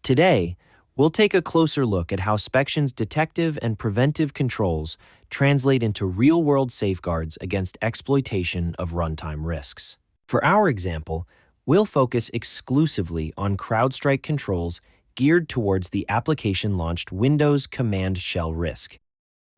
Today, we'll take a closer look at how Spektion's detective and preventive controls translate into real-world safeguards against exploitation of runtime risks. For our example, we'll focus exclusively on CrowdStrike controls geared towards the application-launched Windows command shell risk.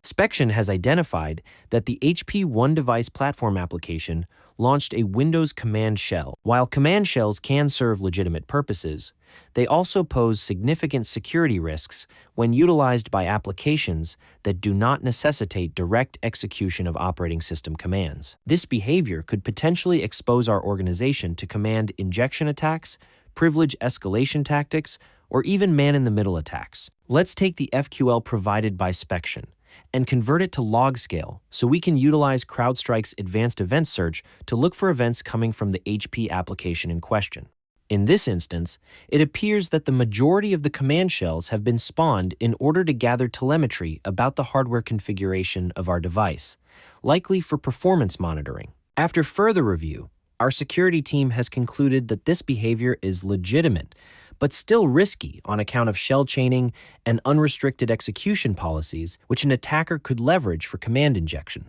Spektion has identified that the HP One Device Platform application launched a Windows command shell. While command shells can serve legitimate purposes, they also pose significant security risks when utilized by applications that do not necessitate direct execution of operating system commands. This behavior could potentially expose our organization to command injection attacks, privilege escalation tactics, or even man-in-the-middle attacks. Let's take the FQL provided by Spektion and convert it to log scale so we can utilize CrowdStrike's advanced event search to look for events coming from the HP application in question. In this instance, it appears that the majority of the command shells have been spawned in order to gather telemetry about the hardware configuration of our device, likely for performance monitoring. After further review, our security team has concluded that this behavior is legitimate, but still risky on account of shell chaining and unrestricted execution policies which an attacker could leverage for command injection.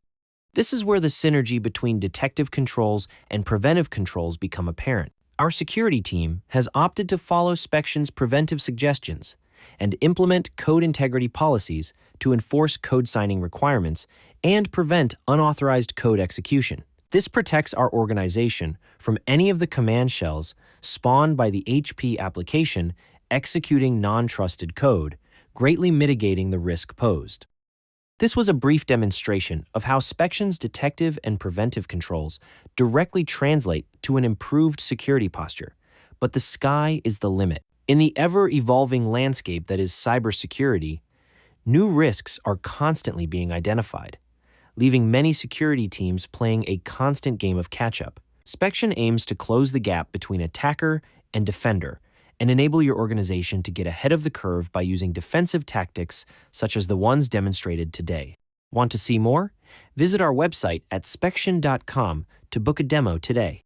This is where the synergy between detective controls and preventive controls become apparent. Our security team has opted to follow Spektion's preventive suggestions and implement code integrity policies to enforce code signing requirements and prevent unauthorized code execution. This protects our organization from any of the command shells spawned by the HP application executing non-trusted code, greatly mitigating the risk posed. This was a brief demonstration of how Spektion's detective and preventive controls directly translate to an improved security posture, but the sky is the limit. In the ever-evolving landscape that is cybersecurity, new risks are constantly being identified, leaving many security teams playing a constant game of catch-up. Spektion aims to close the gap between attacker and defender and enable your organization to get ahead of the curve by using defensive tactics such as the ones demonstrated today. Want to see more? Visit our website at spektion.com to book a demo today.